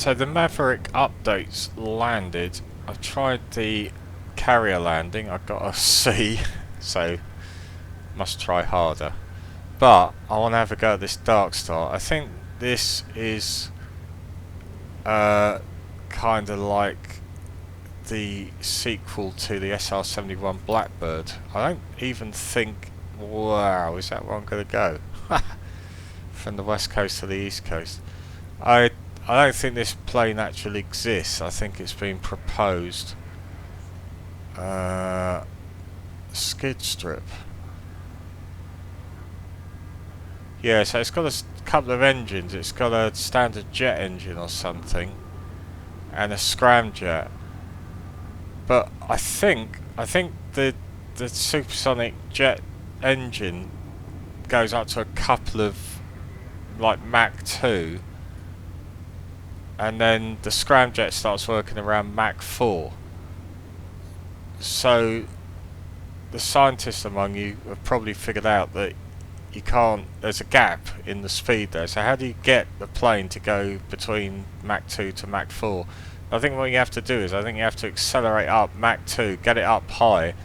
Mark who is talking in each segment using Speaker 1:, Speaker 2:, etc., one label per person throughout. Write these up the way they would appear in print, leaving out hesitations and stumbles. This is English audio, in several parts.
Speaker 1: So the Maverick updates landed. I tried the carrier landing. I got a C, so must try harder. But I want to have a go at this Darkstar. I think this is kind of like the sequel to the SR-71 Blackbird. I don't even think... Wow, is that where I'm going to go? From the west coast to the east coast. I don't think this plane actually exists. I think it's been proposed. Skid strip. Yeah, so it's got a couple of engines. It's got a standard jet engine or something, and a scramjet. But I think the supersonic jet engine goes up to a couple of like Mach 2, and then the scramjet starts working around Mach 4. So the scientists among you have probably figured out that you can't, there's a gap in the speed there. So how do you get the plane to go between Mach 2 to Mach 4? I think what you have to do is, I think you have to accelerate up Mach 2, get it up high,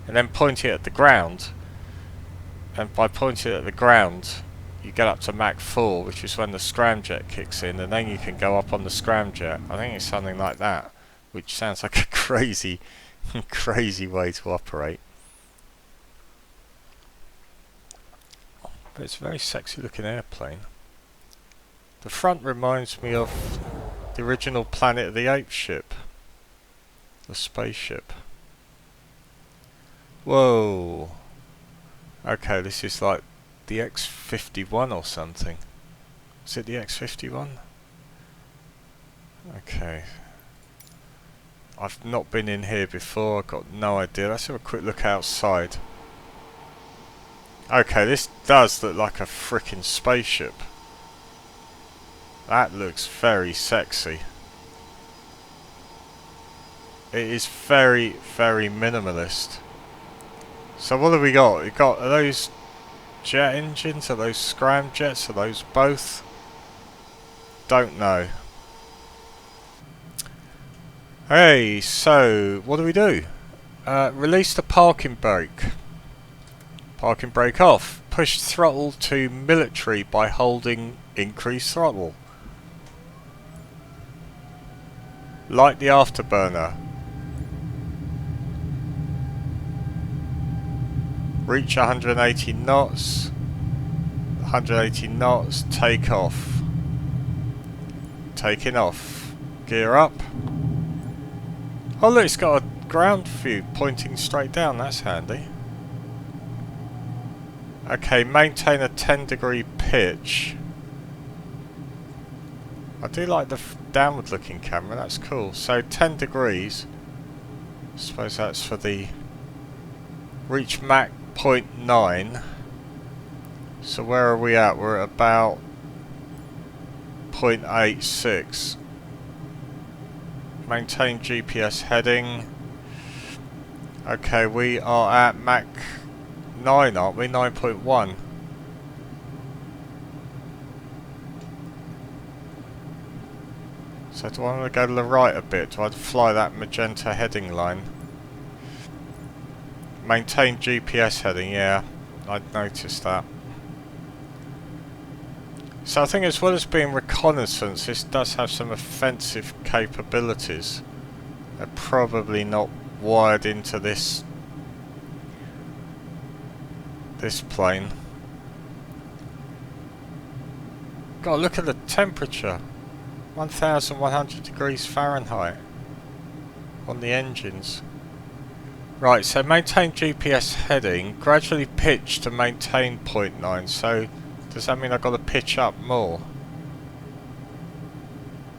Speaker 1: and then point it at the ground. And by pointing it at the ground, you get up to Mach 4, which is when the scramjet kicks in, and then you can go up on the scramjet. I think it's something like that, which sounds like a crazy, crazy way to operate. But it's a very sexy looking airplane. The front reminds me of the original Planet of the Apes ship. The spaceship. Whoa. Okay, this is like the X-51 or something. Is it the X-51? Okay. I've not been in here before, I've got no idea. Let's have a quick look outside. Okay, this does look like a frickin' spaceship. That looks very sexy. It is very, very minimalist. So what have we got? We've got, are those jet engines? Are those scramjets? Are those both? Don't know. Hey, so what do? Release the parking brake. Parking brake off. Push throttle to military by holding increased throttle. Light the afterburner. Reach 180 knots. 180 knots. Take off. Taking off. Gear up. Oh look, it's got a ground view pointing straight down. That's handy. Okay, maintain a 10-degree pitch. I do like the downward looking camera, that's cool. So 10 degrees. I suppose that's for the reach Mach 0.9. So where are we at? We're at about 0.86. Maintain GPS heading. Okay, we are at Mach 9, aren't we? 9.1. So do I want to go to the right a bit? Do I fly that magenta heading line? Maintain GPS heading, yeah. I'd noticed that. So I think as well as being reconnaissance, this does have some offensive capabilities. They're probably not wired into this plane. God, look at the temperature. 1100 degrees Fahrenheit on the engines. Right, so maintain GPS heading, gradually pitch to maintain 0.9. So does that mean I've got to pitch up more?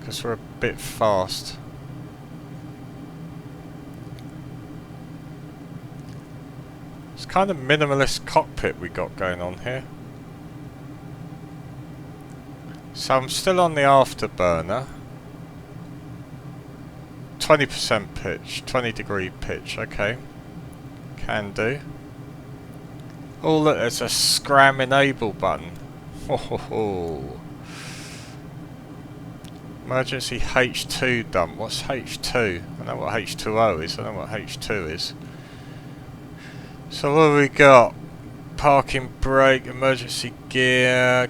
Speaker 1: Because we're a bit fast. It's kind of minimalist cockpit we got going on here. So I'm still on the afterburner. 20% pitch, 20-degree pitch, okay. Can do. Oh look, there's a scram enable button. Ho ho ho. Emergency H2 dump. What's H2? I know what H2O is. I know what H2 is. So what have we got? Parking brake, emergency gear,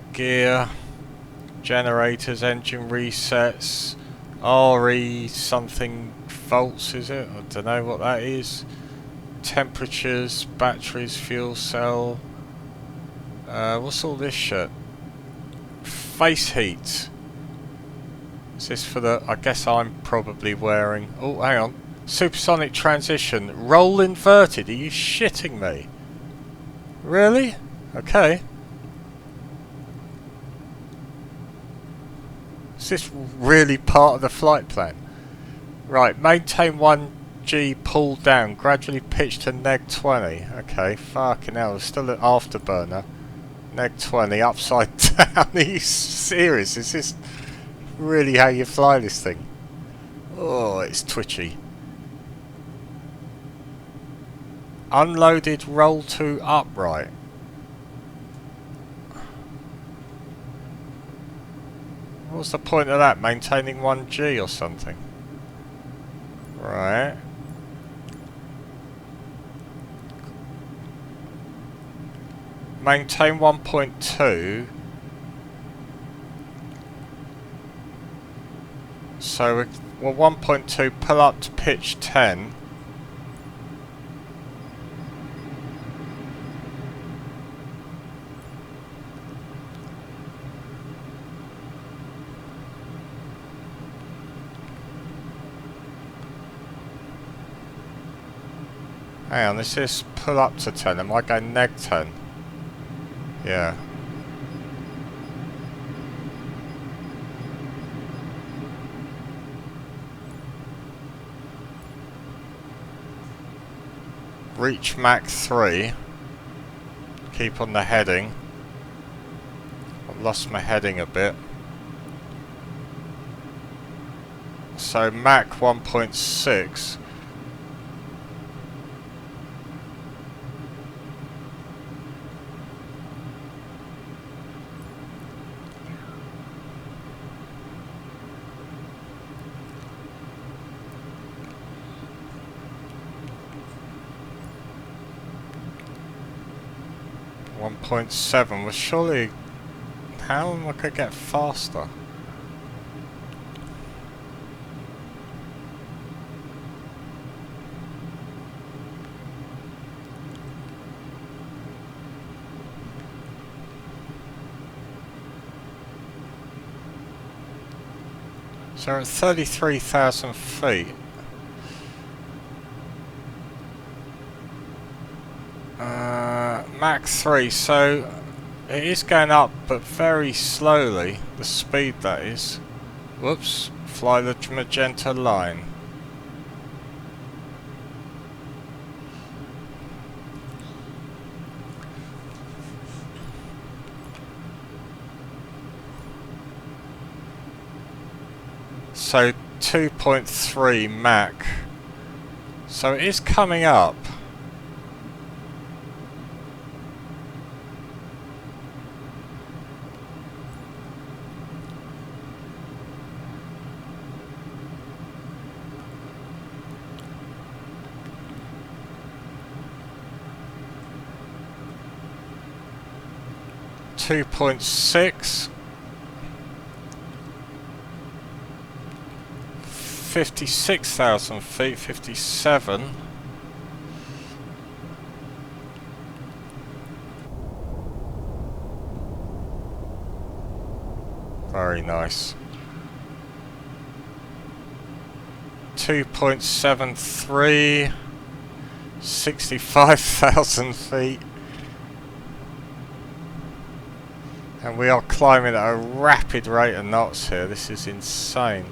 Speaker 1: generators, engine resets, RE something volts, is it? I don't know what that is. Temperatures, batteries, fuel cell. What's all this shit? Face heat. Is this for the... I guess I'm probably wearing... Oh, hang on. Supersonic transition. Roll inverted. Are you shitting me? Really? Okay. Is this really part of the flight plan? Right, maintain 1G, pull down, gradually pitch to neg 20. Okay, fucking hell, still an afterburner. Neg 20, upside down. Are you serious? Is this really how you fly this thing? Oh, it's twitchy. Unloaded roll to upright. What's the point of that? Maintaining 1G or something? Right. Maintain 1.2. So, well, 1.2, pull up to pitch 10. Hang on, this is pull up to 10. Am I going neg 10? Yeah. Reach Mach 3. Keep on the heading. I've lost my heading a bit. So Mach 1.6. .7 was surely... How am I going to get faster? So at 33,000 feet. Mach 3, so it is going up, but very slowly. The speed, that is. Whoops, fly the magenta line. So 2.3 Mach. So it is coming up. .6 56,000 feet, 57. Very nice. 2.73 65,000 feet. And we are climbing at a rapid rate of knots here. This is insane.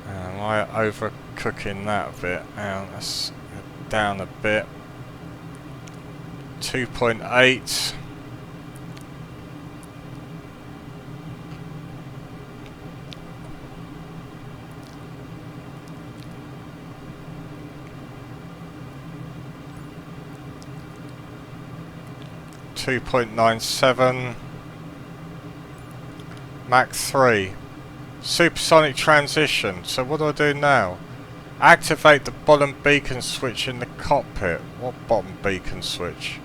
Speaker 1: Am I overcooking that a bit? Now let's get down a bit. 2.8. .97. Mach 3. Supersonic transition. So what do I do now? Activate the bottom beacon switch in the cockpit. What bottom beacon switch?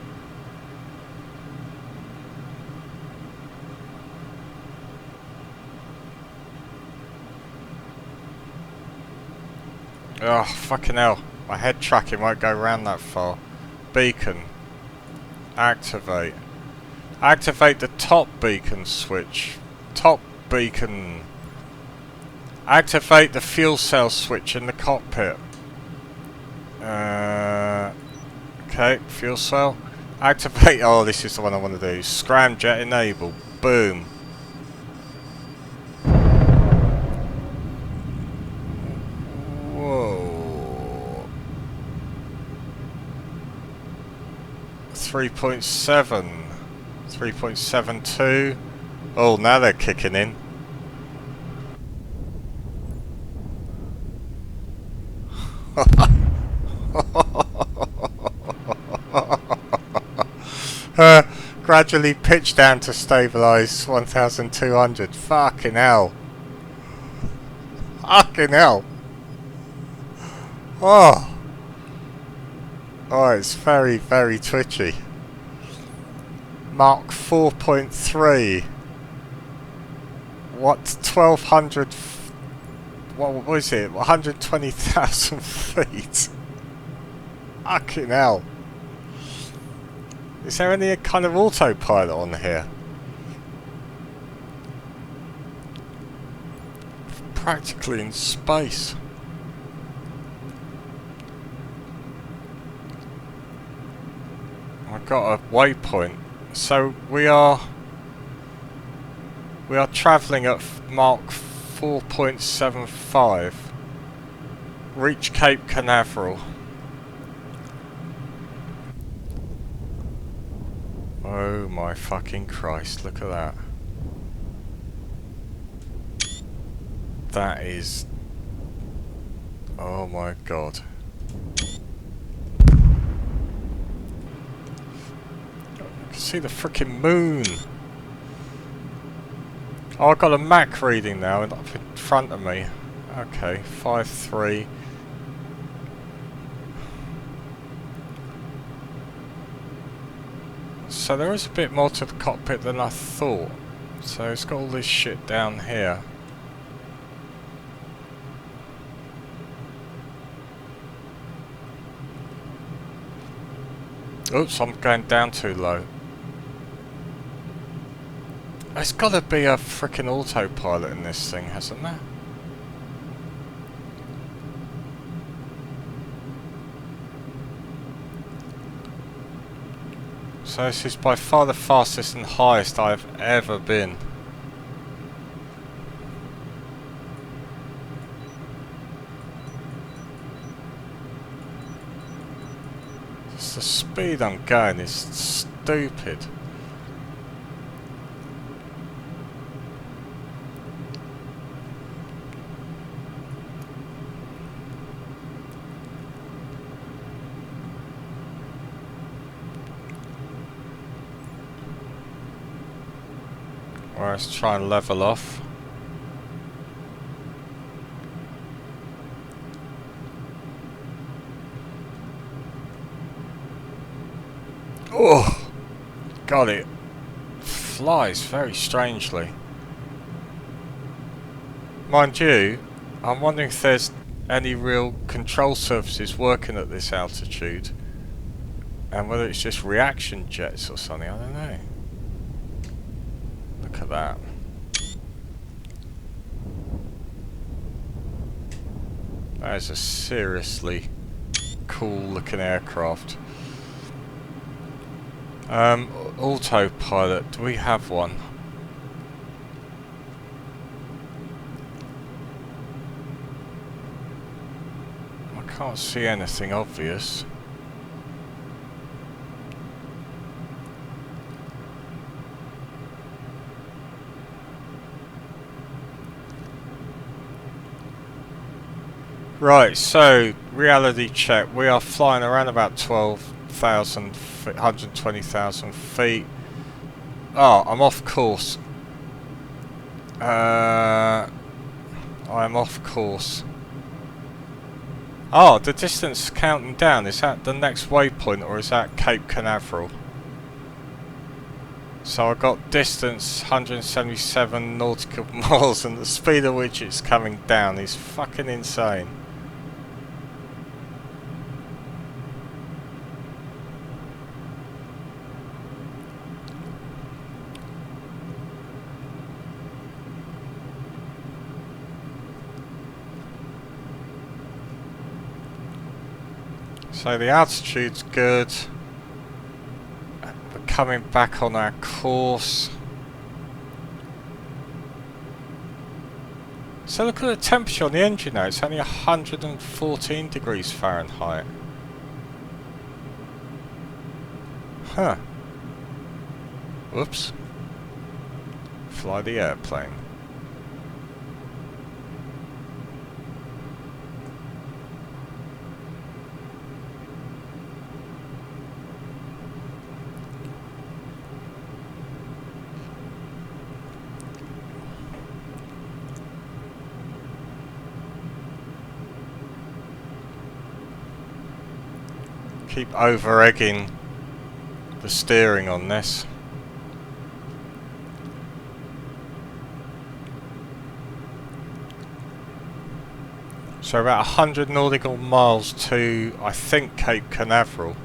Speaker 1: Oh, fucking hell. My head tracking won't go around that far. Beacon. Activate. Activate the top beacon switch. Top beacon. Activate the fuel cell switch in the cockpit. Okay, fuel cell. Activate. Oh, this is the one I want to do. Scramjet enable. Boom. Whoa. 3.7. 3.72. Oh, now they're kicking in. Gradually pitch down to stabilise 1200. Fucking hell. Fucking hell. Oh. Oh, it's very, very twitchy. Mark 4.3. What? 1200. What was it? 120,000 feet. Fucking hell. Is there any kind of autopilot on here? Practically in space. I've got a waypoint. So we are travelling at Mach 4.75. Reach Cape Canaveral. Oh my fucking Christ, look at that. That is... oh my God. I can see the frickin' moon. Oh, I've got a Mach reading now up in front of me. Okay, 5.3. So there is a bit more to the cockpit than I thought. So it's got all this shit down here. Oops, I'm going down too low. There's got to be a frickin' autopilot in this thing, hasn't there? So this is by far the fastest and highest I've ever been. Just the speed I'm going is stupid. Let's try and level off. Oh, God, it flies very strangely. Mind you, I'm wondering if there's any real control surfaces working at this altitude, and whether it's just reaction jets or something. I don't know. Look at that. That is a seriously cool looking aircraft. Autopilot, do we have one? I can't see anything obvious. Right, so reality check. We are flying around about 12,000, 120,000 feet. Oh, I'm off course. I'm off course. Oh, the distance counting down, is that the next waypoint or is that Cape Canaveral? So I got distance 177 nautical miles and the speed at which it's coming down is fucking insane. So the altitude's good. We're coming back on our course. So look at the temperature on the engine now, it's only 114 degrees Fahrenheit. Huh. Whoops. Fly the airplane. Keep over-egging the steering on this. So about 100 nautical miles to, I think, Cape Canaveral.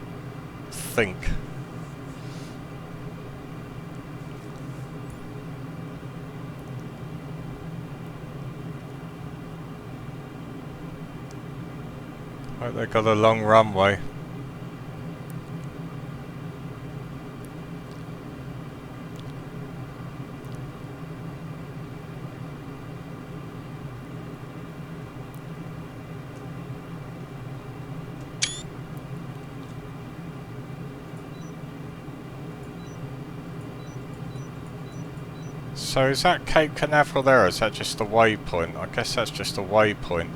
Speaker 1: I think. Hope they've got a long runway. So is that Cape Canaveral there, or is that just a waypoint? I guess that's just a waypoint.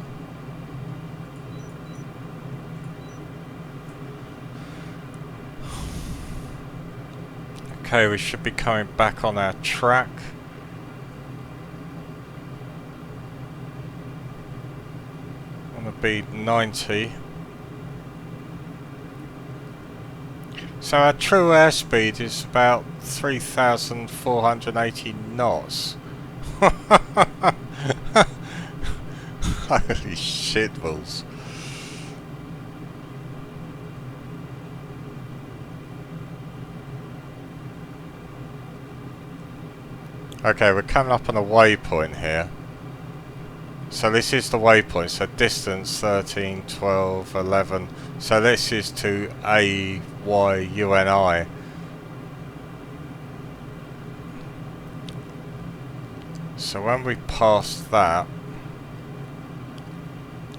Speaker 1: Okay, we should be coming back on our track. On the bead 90. So our true airspeed is about 3,480 knots. Holy shitballs. Okay, we're coming up on a waypoint here. So this is the waypoint, so distance 13, 12, 11. So this is to AYUNI. So when we pass that...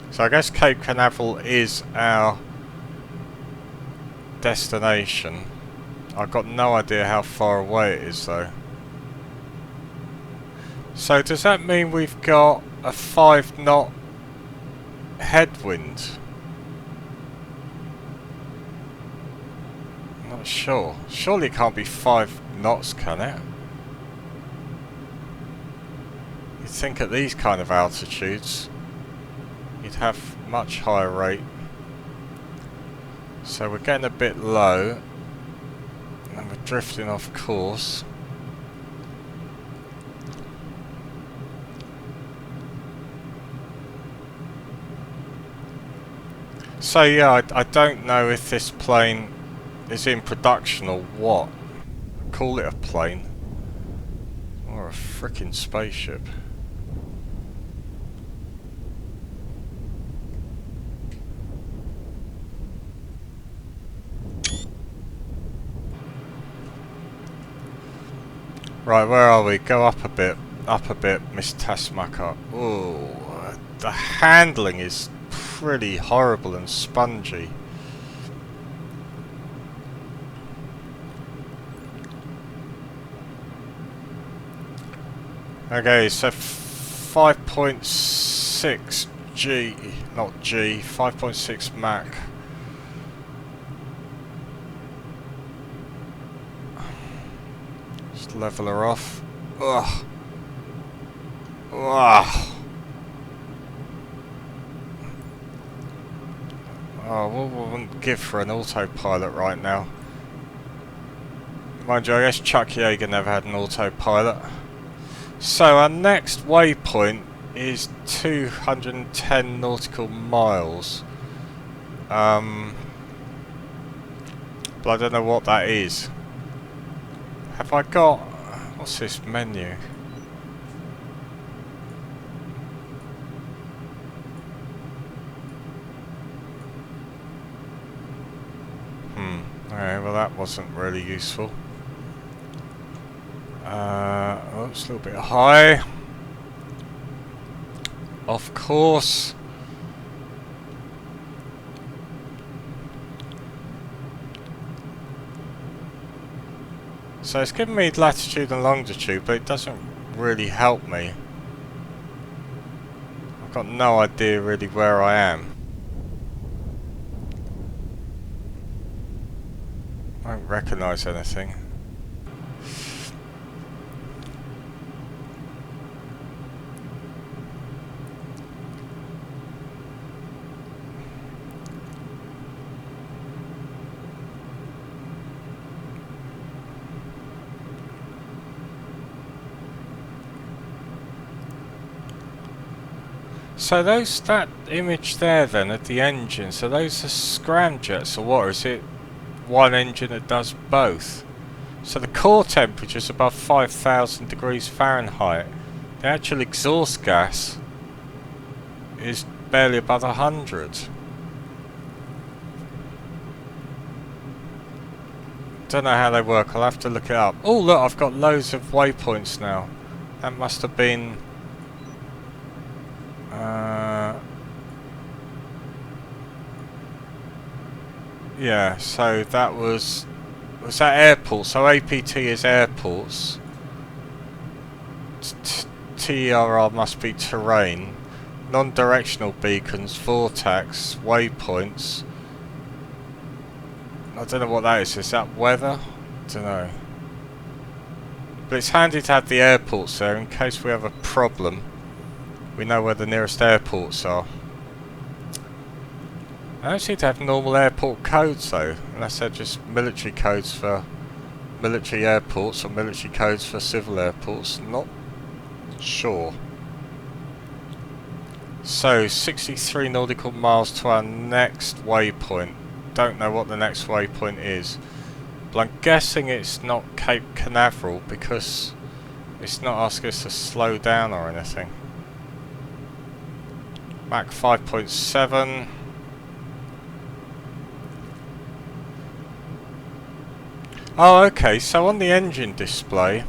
Speaker 1: So I guess Cape Canaveral is our destination. I've got no idea how far away it is though. So does that mean we've got a 5-knot headwind? I'm not sure. Surely it can't be 5 knots, can it? You'd think at these kind of altitudes you'd have much higher rate. So we're getting a bit low and we're drifting off course. So yeah, I don't know if this plane is in production or what. Call it a plane or a frickin' spaceship. Right, where are we? Go up a bit, Miss Tasmaka. Ooh, the handling is pretty horrible and spongy. Okay, so 5.6 G, not G, 5.6 Mach. Just level her off. Ugh. Oh, what wouldn't give for an autopilot right now? Mind you, I guess Chuck Yeager never had an autopilot. So our next waypoint is 210 nautical miles. But I don't know what that is. Have I got... what's this menu? Okay, well that wasn't really useful. Oh, it's a little bit high. Of course. So it's giving me latitude and longitude, but it doesn't really help me. I've got no idea really where I am. I don't recognise anything. So that image there then at the engine, so those are scramjets or what? Or is it one engine that does both? So the core temperature is above 5,000 degrees Fahrenheit. The actual exhaust gas is barely above 100. Don't know how they work, I'll have to look it up. Oh look, I've got loads of waypoints now. That must have been... yeah, so that was that airport? So APT is airports. TRR must be terrain. Non-directional beacons, vortex, waypoints. I don't know what that is. Is that weather? I don't know. But it's handy to have the airports there in case we have a problem. We know where the nearest airports are. I don't seem to have normal airport codes though, unless they're just military codes for military airports or military codes for civil airports. Not sure. So 63 nautical miles to our next waypoint. Don't know what the next waypoint is, but I'm guessing it's not Cape Canaveral because it's not asking us to slow down or anything. Mach 5.7. Oh, okay, so on the engine display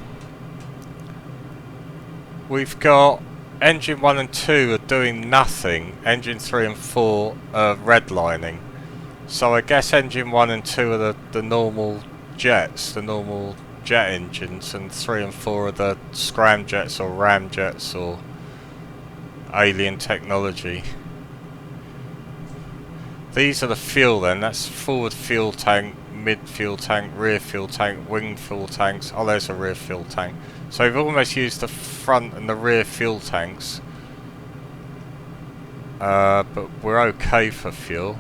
Speaker 1: we've got engine 1 and 2 are doing nothing, engine 3 and 4 are redlining. So I guess engine 1 and 2 are the normal jets, the normal jet engines, and 3 and 4 are the scramjets or ramjets or alien technology. These are the fuel then, that's forward fuel tank, mid fuel tank, rear fuel tank, wing fuel tanks. Oh, there's a rear fuel tank. So we've almost used the front and the rear fuel tanks. But we're okay for fuel.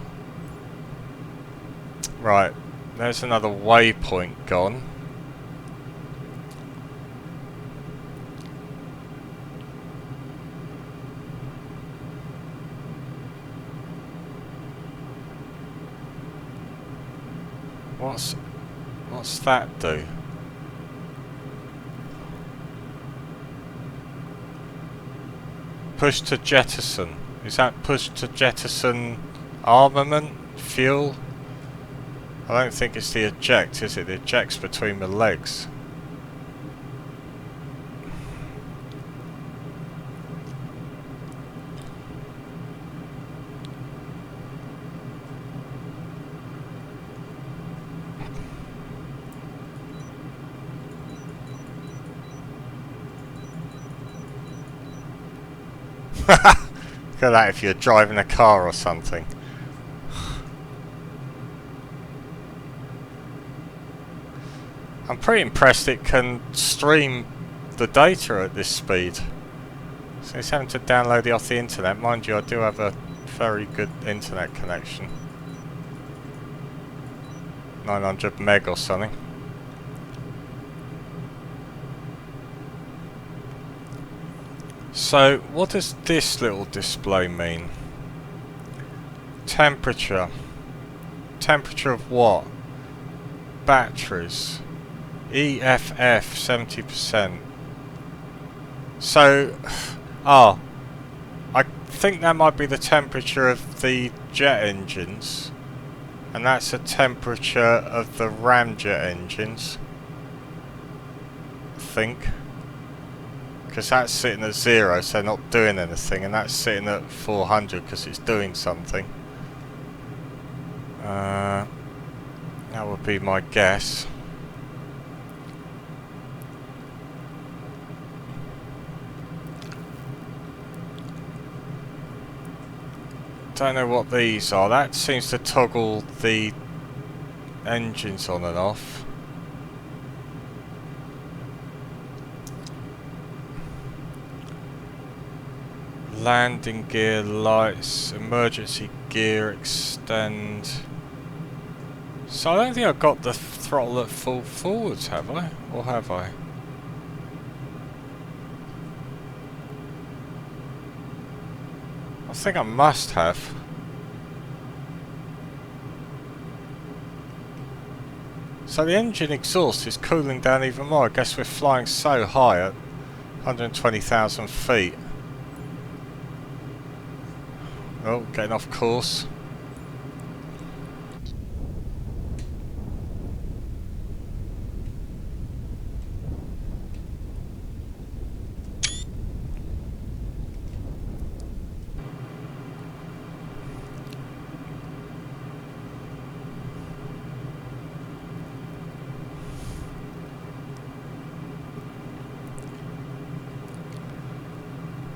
Speaker 1: Right, there's another waypoint gone. What's that do? Push to jettison. Is that push to jettison armament? Fuel? I don't think it's the eject, is it? The eject's between the legs. Look at that if you're driving a car or something. I'm pretty impressed it can stream the data at this speed. So it's having to download it off the internet. Mind you, I do have a very good internet connection. 900 meg or something. So what does this little display mean? Temperature. Temperature of what? Batteries. EFF 70%. So, I think that might be the temperature of the jet engines, and that's the temperature of the ramjet engines, I think, because that's sitting at 0, so not doing anything, and that's sitting at 400 because it's doing something. That would be my guess. Don't know what these are. That seems to toggle the engines on and off. Landing gear lights, emergency gear extend. So I don't think I've got the throttle at full forwards, have I? Or have I? I think I must have. So the engine exhaust is cooling down even more. I guess we're flying so high at 120,000 feet. Oh, getting off course.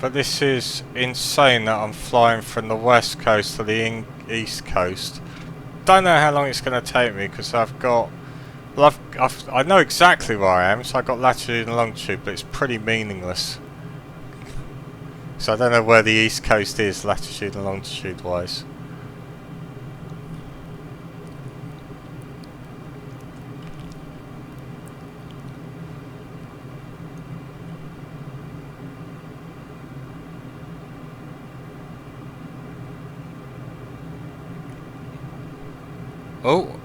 Speaker 1: But this is insane that I'm flying from the west coast to the east coast. Don't know how long it's going to take me because I've got... Well, I know exactly where I am, so I've got latitude and longitude, but it's pretty meaningless. So I don't know where the east coast is, latitude and longitude wise. Oh,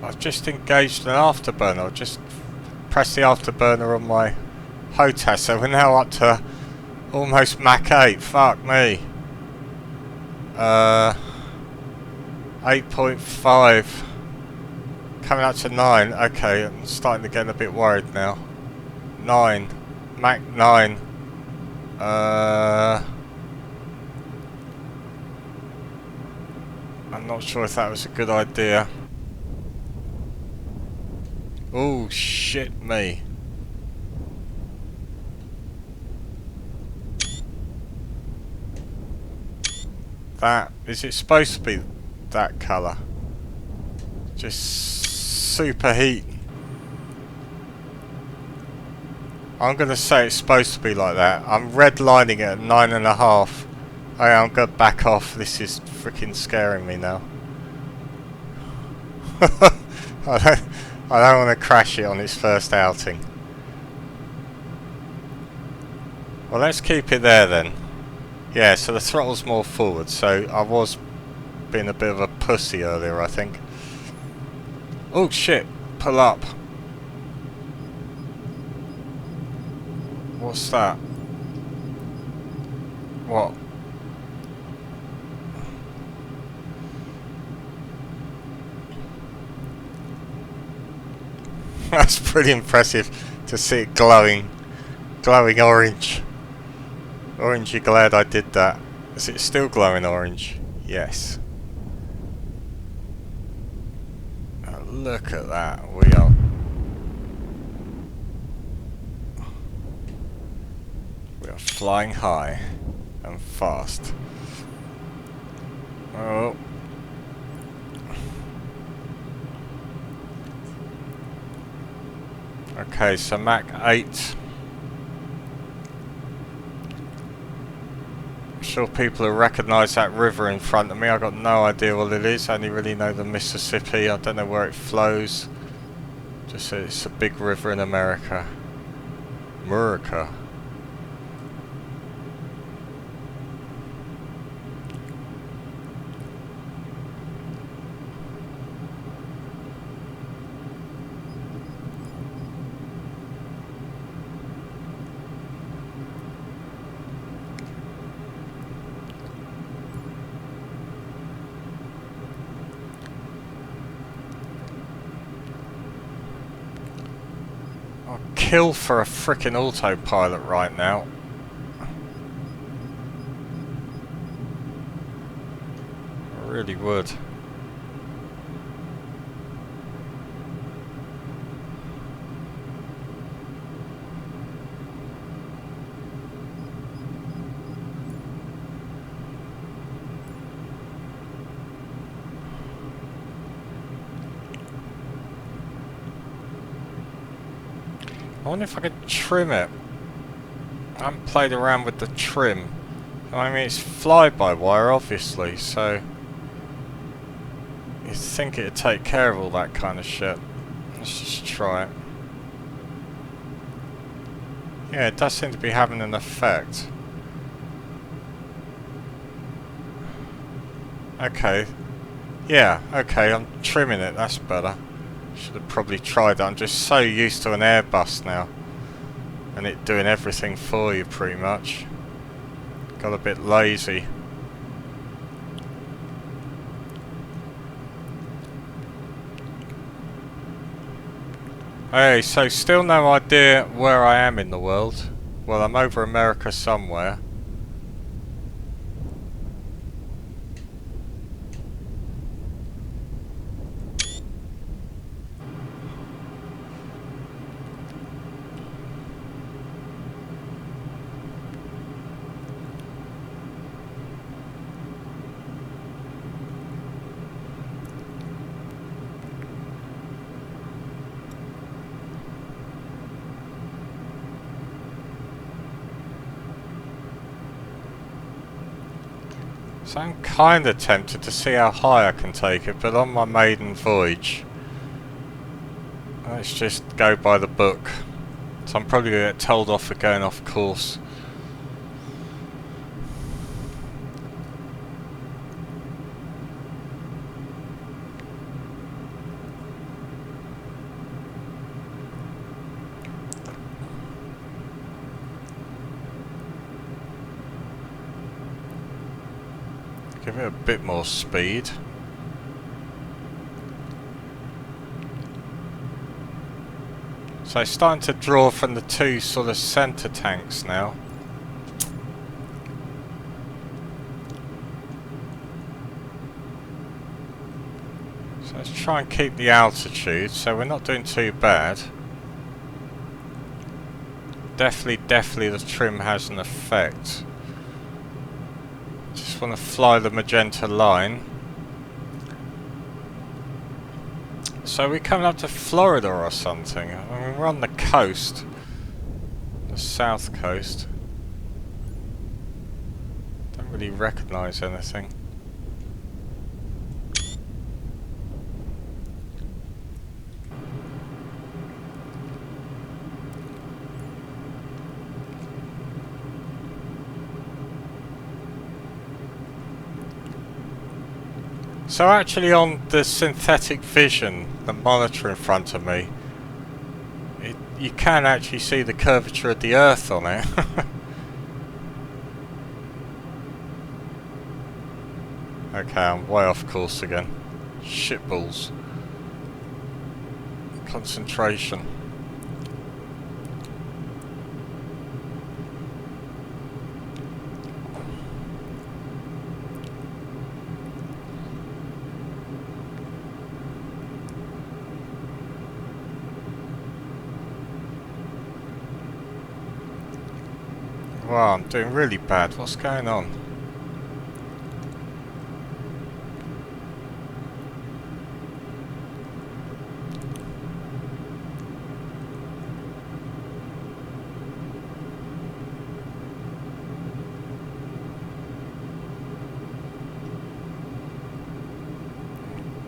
Speaker 1: I've just engaged an afterburner. I've just pressed the afterburner on my HOTAS, so we're now up to almost Mach 8. Fuck me. 8.5. Coming up to 9. Okay, I'm starting to get a bit worried now. 9. Mach 9. I'm not sure if that was a good idea. Oh, shit me. That, is it supposed to be that colour? Just super heat. I'm going to say it's supposed to be like that. I'm redlining it at 9.5. I'm going to back off. This is freaking scaring me now. I don't want to crash it on its first outing. Well, let's keep it there then. Yeah, so the throttle's more forward, so I was being a bit of a pussy earlier, I think. Oh shit, pull up. What's that? What? That's pretty impressive to see it glowing orange. Orange, you glad I did that? Is it still glowing orange? Yes. Oh, look at that. We are flying high and fast. Oh. Okay, so Mach 8. sure people will recognise that river in front of me. I've got no idea what it is. I only really know the Mississippi. I don't know where it flows. Just that it's a big river in America. America. Kill for a frickin' autopilot right now. I really would. I wonder if I could trim it. I haven't played around with the trim. I mean, it's fly-by-wire, obviously, so you'd think it'd take care of all that kind of shit. Let's just try it. Yeah, it does seem to be having an effect. Okay. Yeah, okay, I'm trimming it, that's better. Should have probably tried that. I'm just so used to an Airbus now. And it doing everything for you, pretty much. Got a bit lazy. Hey, so still no idea where I am in the world. Well, I'm over America somewhere. So I'm kind of tempted to see how high I can take it, but on my maiden voyage, let's just go by the book. So I'm probably going to get told off for going off course. Give it a bit more speed. So it's starting to draw from the two sort of centre tanks now. So let's try and keep the altitude, so we're not doing too bad. Definitely the trim has an effect. Just want to fly the magenta line. So we're coming up to Florida or something. I mean, we're on the coast. The south coast. Don't really recognise anything. So actually on the synthetic vision, the monitor in front of me, you can actually see the curvature of the Earth on it. Okay, I'm way off course again. Shitballs. Concentration. Wow, I'm doing really bad. What's going on?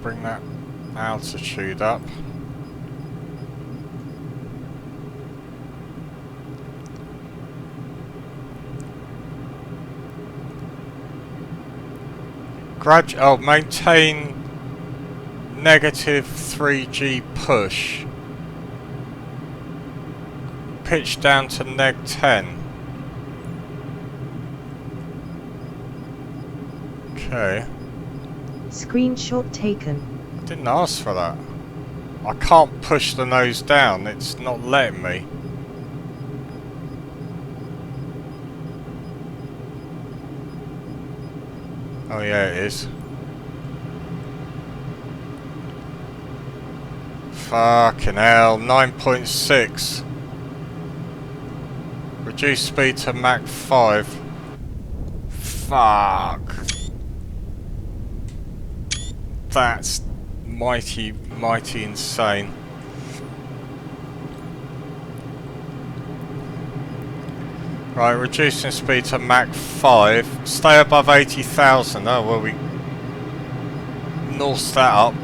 Speaker 1: bring that altitude up. Maintain -3G push. Pitch down to -10. Okay.
Speaker 2: Screenshot taken.
Speaker 1: Didn't ask for that. I can't push the nose down, it's not letting me. Oh yeah, it is. Fucking hell, 9.6. Reduce speed to Mach 5. Fuck. That's mighty insane. Right, reducing speed to Mach 5. Stay above 80,000. Oh, well, we north that up.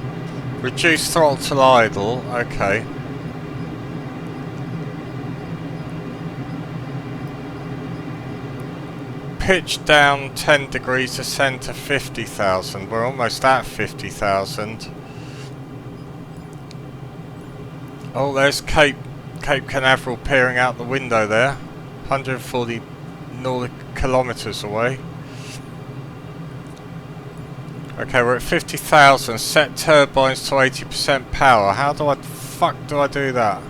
Speaker 1: Reduce throttle to idle. Okay. Pitch down 10 degrees, descend to 50,000. We're almost at 50,000. Oh, there's Cape Canaveral peering out the window there. 140 Nordic kilometers away. Okay, we're at 50,000. Set turbines to 80% power. How do I do that?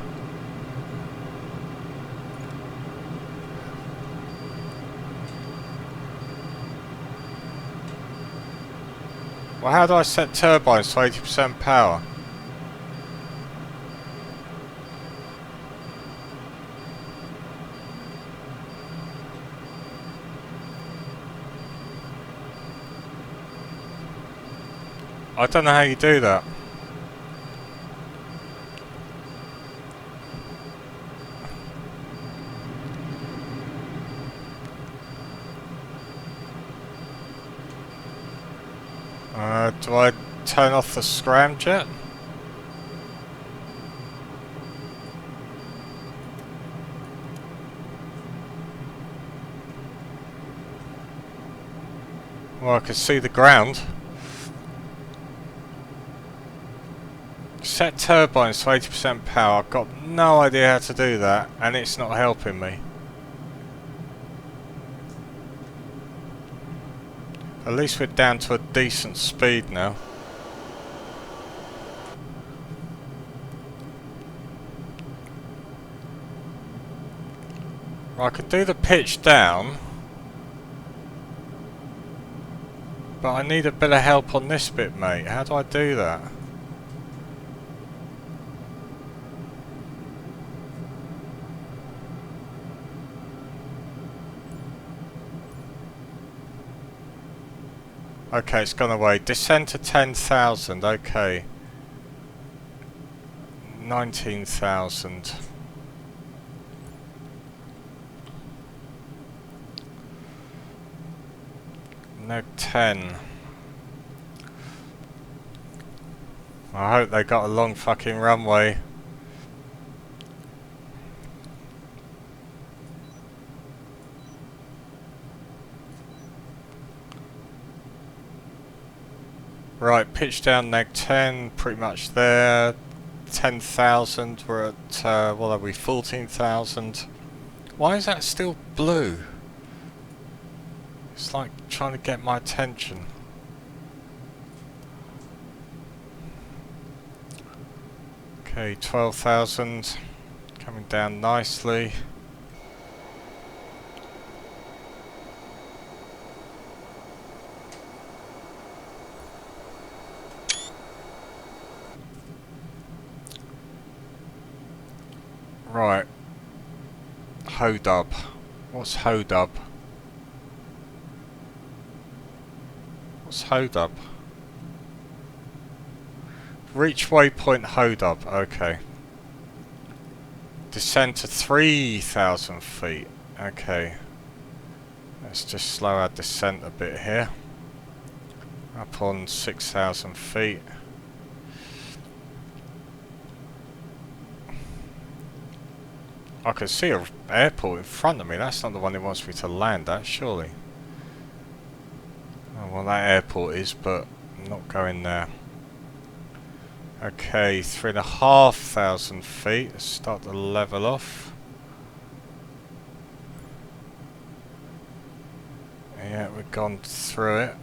Speaker 1: Well, how do I set turbines to 80% power? I don't know how you do that. Do I turn off the scramjet? Well, I can see the ground. Set turbines to 80% power. I've got no idea how to do that, and it's not helping me. At least we're down to a decent speed now. I could do the pitch down, but I need a bit of help on this bit, mate. How do I do that? Okay, it's gone away. Descend to 10,000, okay. 19,000. No, 10. I hope they got a long fucking runway. Right, pitch down neg 10, pretty much there. 10,000, we're at, what are we, 14,000. Why is that still blue? It's like trying to get my attention. Okay, 12,000, coming down nicely. Right, Hodub. What's Hodub? What's Hodub? Reach waypoint Hodub, okay. Descend to 3,000 feet, okay. Let's just slow our descent a bit here. Up on 6,000 feet. I can see an airport in front of me. That's not the one it wants me to land at, surely. Oh, well, that airport is, but I'm not going there. Okay, 3,500 feet. Let's start the level off. Yeah, we've gone through it.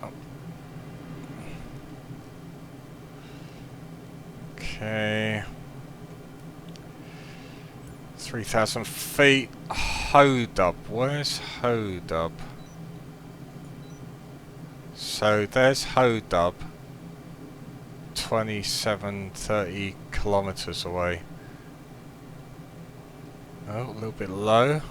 Speaker 1: Okay. 3,000 feet. Hodub. Where's Hodub? So there's Hodub. 30 kilometers away. Oh, a little bit low.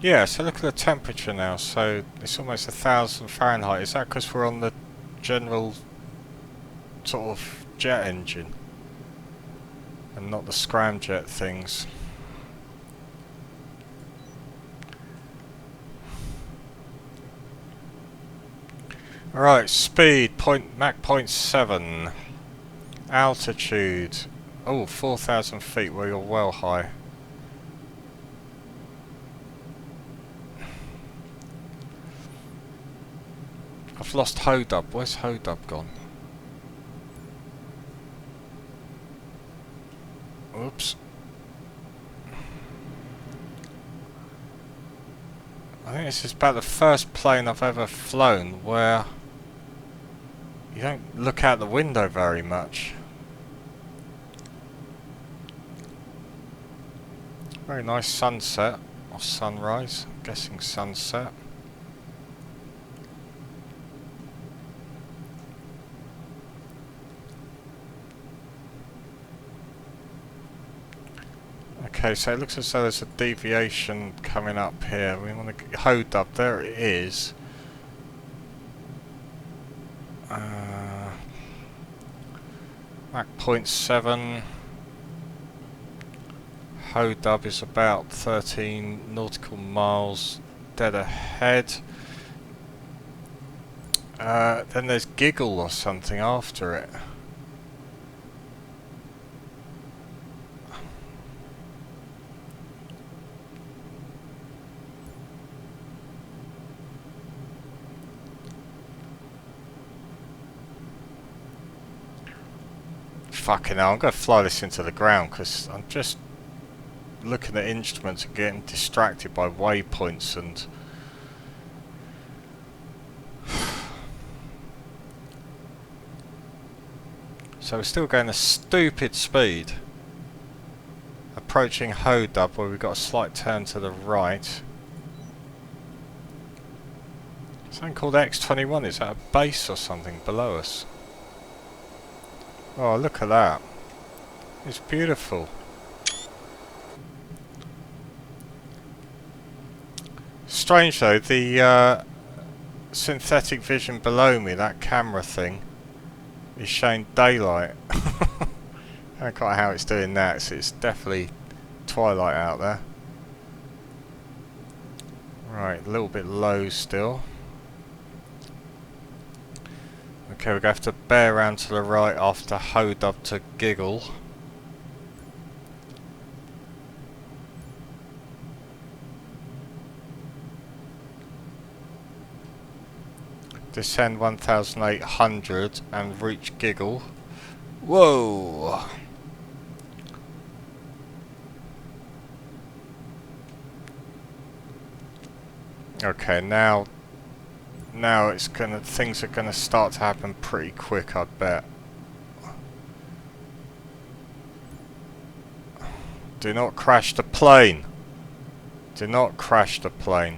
Speaker 1: Yeah, so look at the temperature now. So it's almost 1,000 Fahrenheit. Is that because we're on the general sort of jet engine and not the scramjet things? Alright, speed, Mach 0.7. Altitude, oh, 4,000 feet, where you're well high. I've lost Hodub. Where's Hodub gone? Oops. I think this is about the first plane I've ever flown where you don't look out the window very much. Very nice sunset, or sunrise, I'm guessing sunset. Okay, so it looks as though there's a deviation coming up here. We want to hold up. There it is. Mach 0.7. Hodub is about 13 nautical miles dead ahead. Then there's Giggle or something after it. Fucking hell, I'm going to fly this into the ground because I'm just looking at instruments and getting distracted by waypoints and... So we're still going a stupid speed. Approaching Hodub where we've got a slight turn to the right. Something called X-21, is that a base or something below us? Oh, look at that. It's beautiful. Strange though, the synthetic vision below me, that camera thing, is showing daylight. I don't know quite how it's doing that, so it's definitely twilight out there. Right, a little bit low still. Okay, we're going to have to bear around to the right after Hodub to Giggle. Descend 1,800 and reach Giggle. Whoa! Okay, now it's gonna, things are gonna start to happen pretty quick, I'd bet. Do not crash the plane. Do not crash the plane.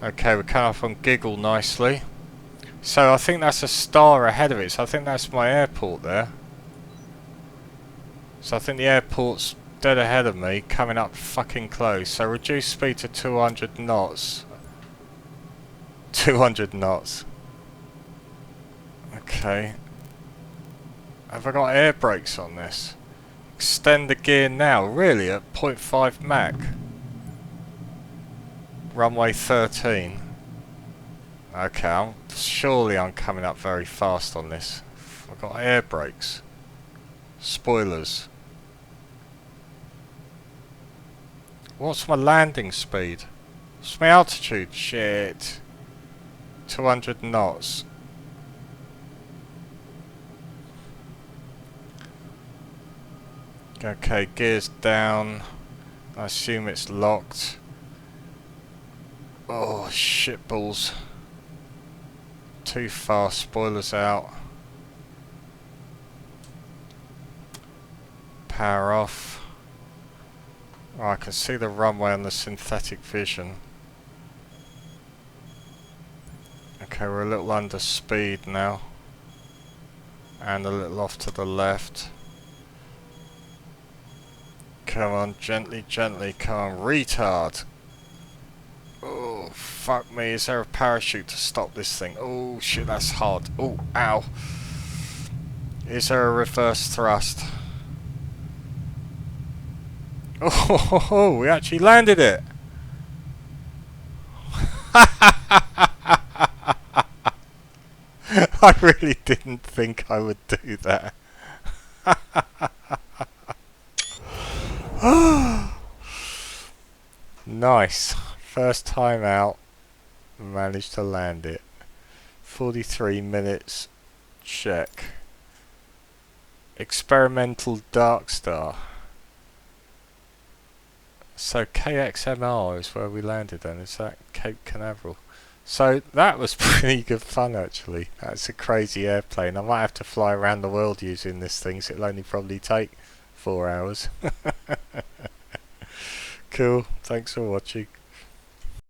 Speaker 1: Okay, we're coming off on Giggle nicely. So I think that's a star ahead of it, so I think that's my airport there. So I think the airport's dead ahead of me, coming up fucking close. So reduce speed to 200 knots. 200 knots. Okay. Have I got air brakes on this? Extend the gear now, really, at 0.5 Mach. Runway 13. Okay, surely I'm coming up very fast on this. I've got air brakes. Spoilers. What's my landing speed? What's my altitude? Shit. 200 knots. Okay, gears down. I assume it's locked. Oh, shit balls. Too fast, spoilers out. Power off. Oh, I can see the runway on the synthetic vision. Okay, we're a little under speed now. And a little off to the left. Come on, gently, gently, come on, retard! Oh, fuck me, is there a parachute to stop this thing? Oh shit, that's hard. Oh, ow. Is there a reverse thrust? Oh, we actually landed it! I really didn't think I would do that. Nice. First time out. Managed to land it. 43 minutes. Check. Experimental Darkstar. So KXMR is where we landed then. Is that Cape Canaveral? So that was pretty good fun actually. That's a crazy airplane. I might have to fly around the world using this thing, so it'll only probably take 4 hours. Cool. Thanks for watching.